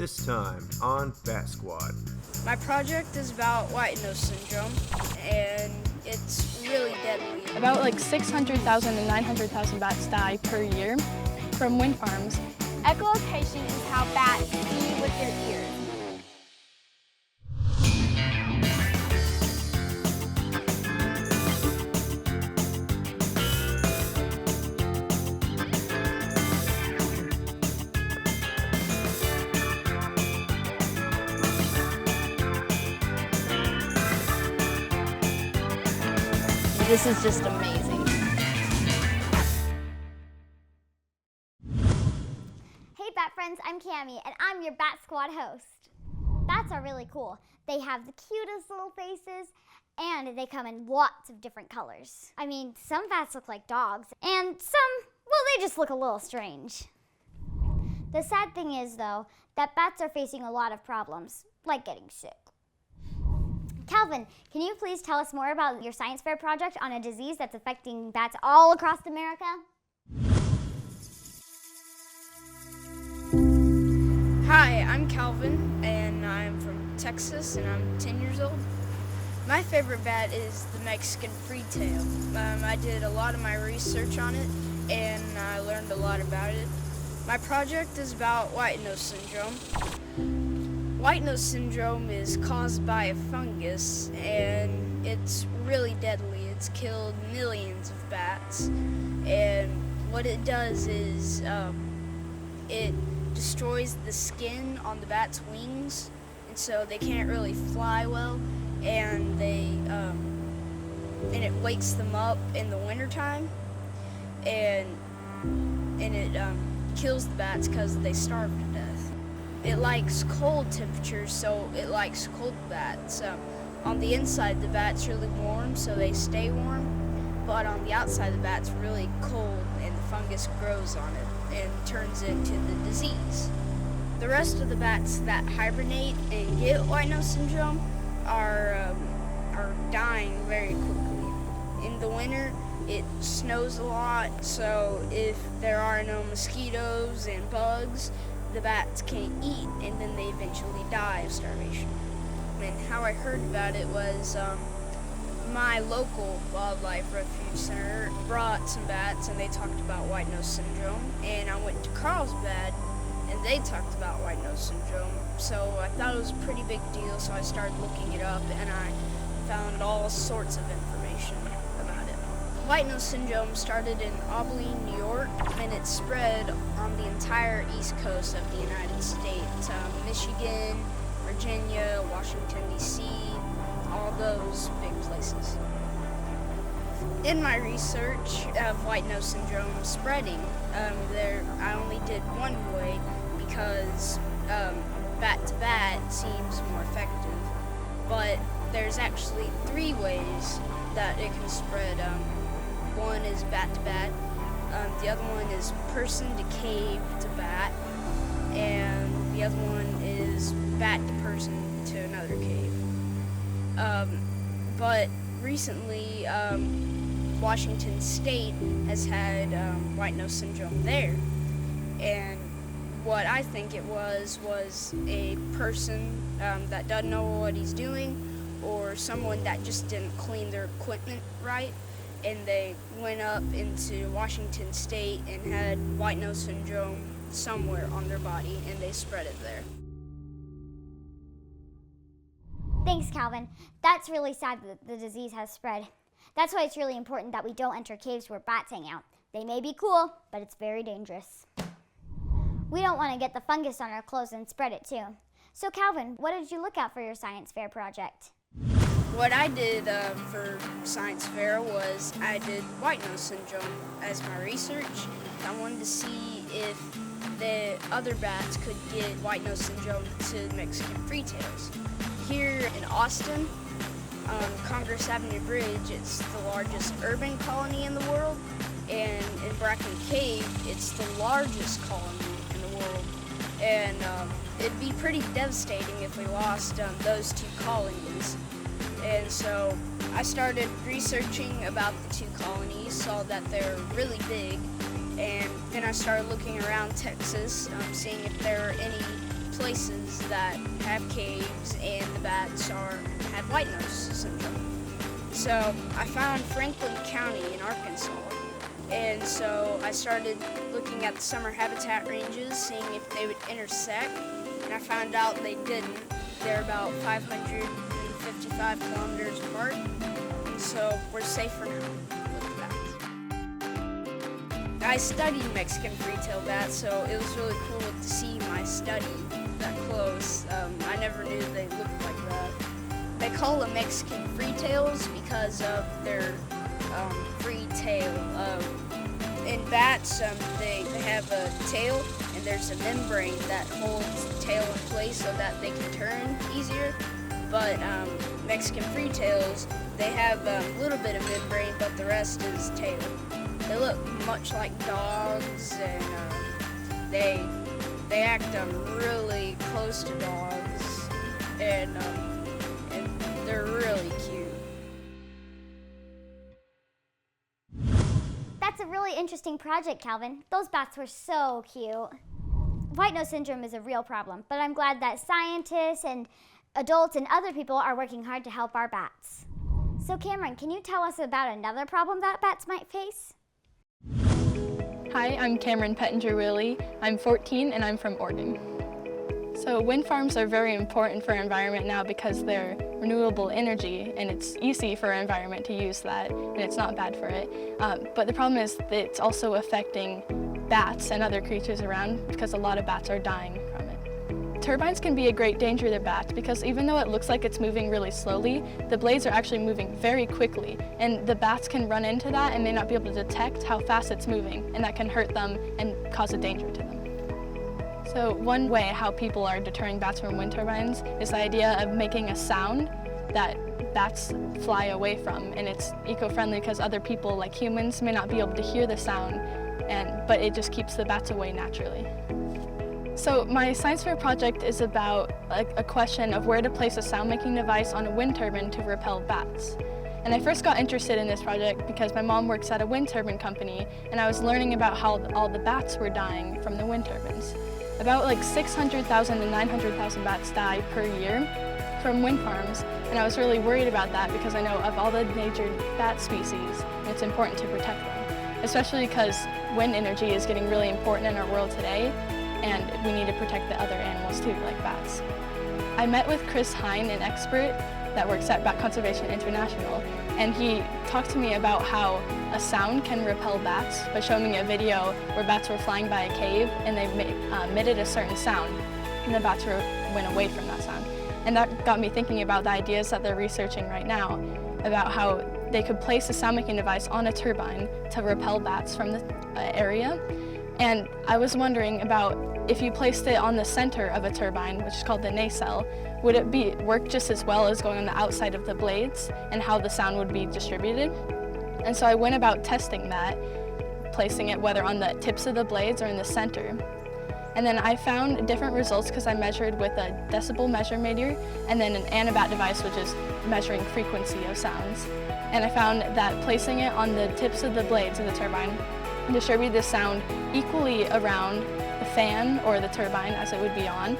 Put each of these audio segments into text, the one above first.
This time on BatSquad. My project is about white nose syndrome, and it's really deadly. About like 600,000 to 900,000 bats die per year from wind farms. Echolocation is how bats see with their ears. This is just amazing. Hey Bat Friends, I'm Cammie and I'm your BatSquad host. Bats are really cool. They have the cutest little faces and they come in lots of different colors. I mean, some bats look like dogs and some, well, they just look a little strange. The sad thing is though, that bats are facing a lot of problems, like getting sick. Calvin, can you please tell us more about your science fair project on a disease that's affecting bats all across America? Hi, I'm Calvin, and I'm from Texas, and I'm 10 years old. My favorite bat is the Mexican freetail. I did a lot of my research on it, and I learned a lot about it. My project is about white nose syndrome. White nose syndrome is caused by a fungus, and it's really deadly. It's killed millions of bats, and what it does is it destroys the skin on the bat's wings, and so they can't really fly well, and it wakes them up in the wintertime, and it kills the bats because they starve to death. It likes cold temperatures, so it likes cold bats. On the inside, the bat's really warm, so they stay warm, but on the outside, the bat's really cold, and the fungus grows on it and turns into the disease. The rest of the bats that hibernate and get white nose syndrome are dying very quickly. In the winter, it snows a lot, so if there are no mosquitoes and bugs, the bats can't eat, and then they eventually die of starvation. And how I heard about it was my local wildlife refuge center brought some bats, and they talked about white nose syndrome, and I went to Carlsbad, and they talked about white nose syndrome, so I thought it was a pretty big deal, so I started looking it up, and I found all sorts of information about it. White nose syndrome started in Abilene, New York, and it spread on the entire east coast of the United States. Michigan, Virginia, Washington, D.C., all those big places. In my research of white nose syndrome spreading, I only did one way because bat to bat seems more effective. But there's actually 3 ways that it can spread. One is bat to bat, the other one is person to cave to bat, and the other one is bat to person to another cave. But recently, Washington State has had white nose syndrome there, and what I think it was a person that doesn't know what he's doing, or someone that just didn't clean their equipment right, and they went up into Washington State and had white nose syndrome somewhere on their body, and they spread it there. Thanks, Calvin. That's really sad that the disease has spread. That's why it's really important that we don't enter caves where bats hang out. They may be cool, but it's very dangerous. We don't want to get the fungus on our clothes and spread it too. So Calvin, what did you look at for your science fair project? What I did for science fair was I did white nose syndrome as my research. I wanted to see if the other bats could get white nose syndrome to Mexican freetails. Here in Austin, Congress Avenue Bridge, it's the largest urban colony in the world, and in Bracken Cave, it's the largest colony in the world. And it'd be pretty devastating if we lost those 2 colonies. And so I started researching about the 2 colonies, saw that they're really big, and then I started looking around Texas, seeing if there were any places that have caves and the bats have white nose syndrome. So I found Franklin County in Arkansas, and so I started looking at the summer habitat ranges, seeing if they would intersect, and I found out they didn't. They're about 555 kilometers apart, and so we're safer now with the bats. I studied Mexican free-tailed bats, so it was really cool to see my study that close. I never knew they looked like that. They call them Mexican free-tails because of their free tail. In bats, they have a tail, and there's a membrane that holds the tail in place so that they can turn easier. But Mexican free-tails, they have a little bit of membrane, but the rest is tail. They look much like dogs, and they act really close to dogs, and they're really cute. That's a really interesting project, Calvin. Those bats were so cute. White nose syndrome is a real problem, but I'm glad that scientists and adults and other people are working hard to help our bats. So Cameron, can you tell us about another problem that bats might face? Hi, I'm Cameron Pettinger-Willie. I'm 14 and I'm from Oregon. So wind farms are very important for our environment now because they're renewable energy, and it's easy for our environment to use that, and it's not bad for it. But the problem is that it's also affecting bats and other creatures around because a lot of bats are dying from it. Turbines can be a great danger to bats because even though it looks like it's moving really slowly, the blades are actually moving very quickly, and the bats can run into that and may not be able to detect how fast it's moving, and that can hurt them and cause a danger to them. So one way how people are deterring bats from wind turbines is the idea of making a sound that bats fly away from, and it's eco-friendly because other people, like humans, may not be able to hear the sound, but it just keeps the bats away naturally. So my science fair project is about a question of where to place a sound-making device on a wind turbine to repel bats. And I first got interested in this project because my mom works at a wind turbine company, and I was learning about how all the bats were dying from the wind turbines. About 600,000 to 900,000 bats die per year from wind farms, and I was really worried about that because I know of all the endangered bat species, and it's important to protect them, especially because wind energy is getting really important in our world today, and we need to protect the other animals too, like bats. I met with Chris Hine, an expert that works at Bat Conservation International, and he talked to me about how a sound can repel bats by showing me a video where bats were flying by a cave and they emitted a certain sound, and the bats went away from that sound. And that got me thinking about the ideas that they're researching right now about how they could place a sound-making device on a turbine to repel bats from the area. And I was wondering about if you placed it on the center of a turbine, which is called the nacelle, would it work just as well as going on the outside of the blades, and how the sound would be distributed? And so I went about testing that, placing it whether on the tips of the blades or in the center. And then I found different results because I measured with a decibel meter and then an anabat device, which is measuring frequency of sounds. And I found that placing it on the tips of the blades of the turbine distributed the sound equally around the fan or the turbine as it would be on,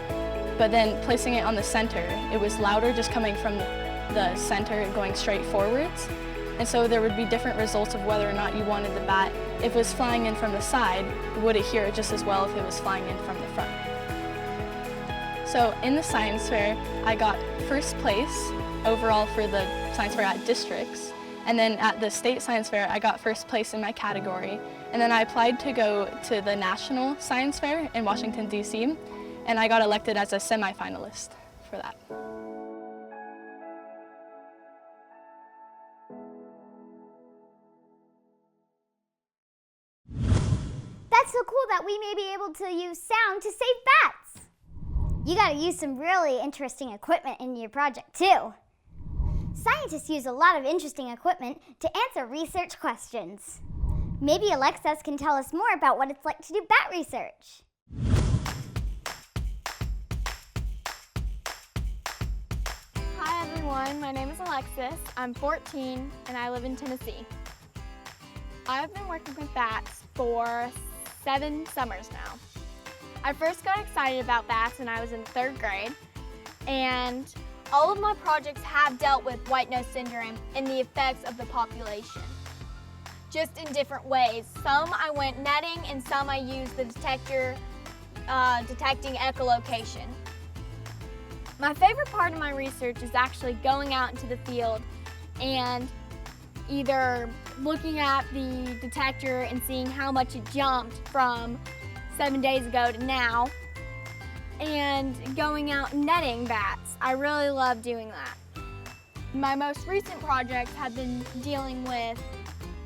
but then placing it on the center, it was louder just coming from the center going straight forwards. And so there would be different results of whether or not you wanted the bat. If it was flying in from the side, would it hear it just as well if it was flying in from the front? So in the science fair, I got first place overall for the science fair at districts. And then at the state science fair, I got first place in my category. And then I applied to go to the national science fair in Washington, D.C., and I got elected as a semifinalist for that. That's so cool that we may be able to use sound to save bats. You gotta use some really interesting equipment in your project too. Scientists use a lot of interesting equipment to answer research questions. Maybe Alexis can tell us more about what it's like to do bat research. Hi everyone, my name is Alexis. I'm 14 and I live in Tennessee. I've been working with bats for 7 summers now. I first got excited about bats when I was in 3rd grade, and all of my projects have dealt with white nose syndrome and the effects of the population, just in different ways. Some I went netting and some I used the detector detecting echolocation. My favorite part of my research is actually going out into the field and either looking at the detector and seeing how much it jumped from 7 days ago to now, and going out and netting bats. I really love doing that. My most recent projects have been dealing with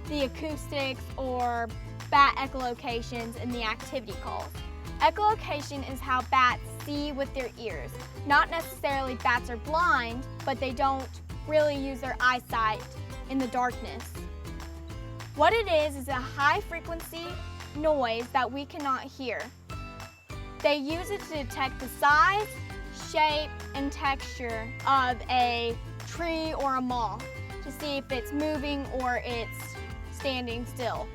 the acoustics or bat echolocations and the activity calls. Echolocation is how bats see with their ears. Not necessarily bats are blind, but they don't really use their eyesight in the darkness. What it is a high frequency noise that we cannot hear. They use it to detect the size, shape, and texture of a tree or a moth to see if it's moving or it's standing still.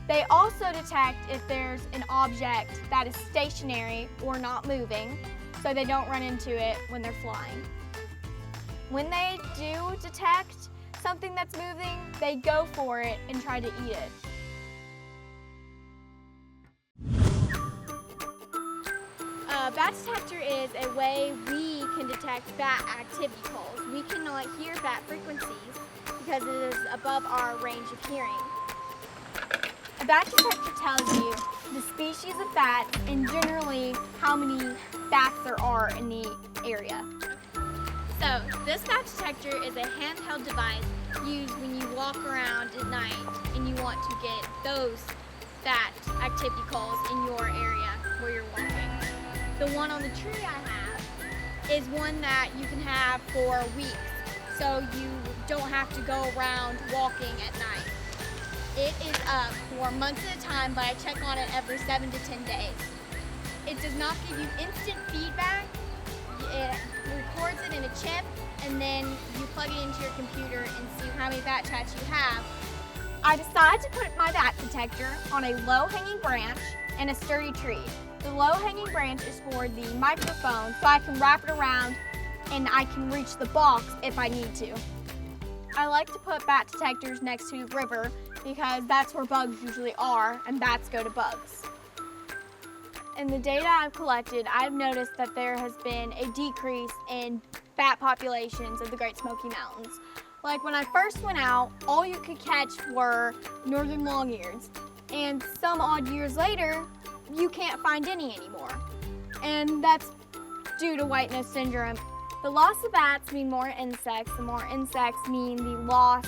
They also detect if there's an object that is stationary or not moving, so they don't run into it when they're flying. When they do detect something that's moving, they go for it and try to eat it. A bat detector is a way we can detect bat activity calls. We cannot hear bat frequencies because it is above our range of hearing. A bat detector tells you the species of bats and generally how many bats there are in the area. So this bat detector is a handheld device used when you walk around at night and you want to get those bat activity calls in your area where you're walking. The one on the tree I have is one that you can have for weeks, so you don't have to go around walking at night. It is up for months at a time, but I check on it every 7 to 10 days. It does not give you instant feedback. It records it in a chip, and then you plug it into your computer and see how many bat chats you have. I decided to put my bat detector on a low-hanging branch and a sturdy tree. The low-hanging branch is for the microphone, so I can wrap it around and I can reach the box if I need to. I like to put bat detectors next to the river because that's where bugs usually are, and bats go to bugs. In the data I've collected, I've noticed that there has been a decrease in bat populations of the Great Smoky Mountains. Like when I first went out, all you could catch were northern long-eareds, and some odd years later, you can't find any anymore. And that's due to white nose syndrome. The loss of bats mean more insects. The more insects mean the loss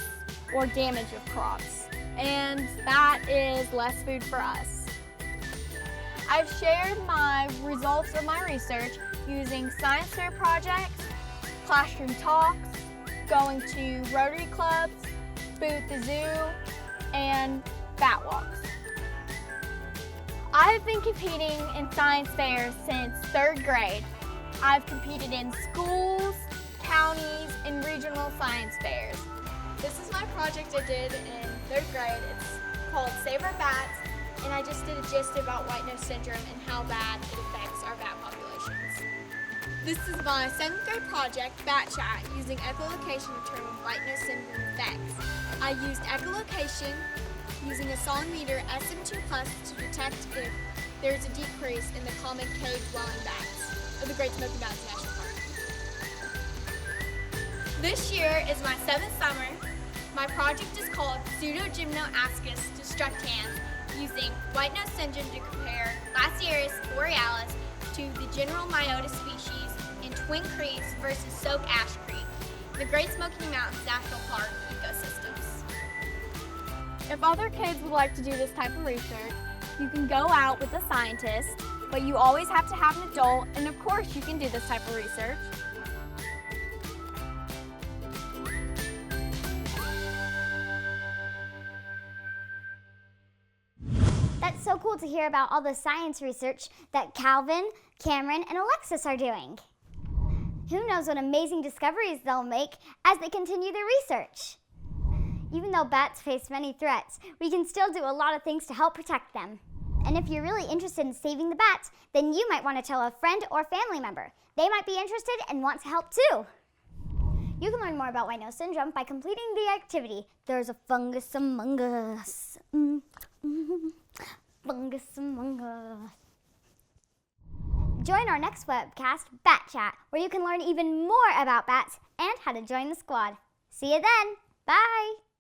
or damage of crops. And that is less food for us. I've shared my results of my research using science fair projects, classroom talks, going to Rotary clubs, Booth the Zoo, and bat walks. I have been competing in science fairs since 3rd grade. I've competed in schools, counties, and regional science fairs. This is my project I did in 3rd grade. It's called Save Our Bats, and I just did a gist about white nose syndrome and how bad it affects our bat populations. This is my 7th grade project, Bat Chat, using echolocation to determine white nose syndrome effects. I used echolocation using a song-meter SM2+ to detect if there's a decrease in the common cave-dwelling bats of the Great Smoky Mountains National Park. This year is my 7th summer. My project is called Pseudogymnoascus destructans, using white nose syndrome to compare Lacieris borealis to the general Myota species in Twin Creeks versus Soak Ash Creek, the Great Smoky Mountains National Park ecosystems. If other kids would like to do this type of research, you can go out with a scientist, but you always have to have an adult, and of course you can do this type of research. That's so cool to hear about all the science research that Calvin, Cameron, and Alexis are doing. Who knows what amazing discoveries they'll make as they continue their research. Even though bats face many threats, we can still do a lot of things to help protect them. And if you're really interested in saving the bats, then you might want to tell a friend or family member. They might be interested and want to help too. You can learn more about white nose syndrome by completing the activity. There's a fungus among us. Fungus among us. Join our next webcast, Bat Chat, where you can learn even more about bats and how to join the squad. See you then. Bye.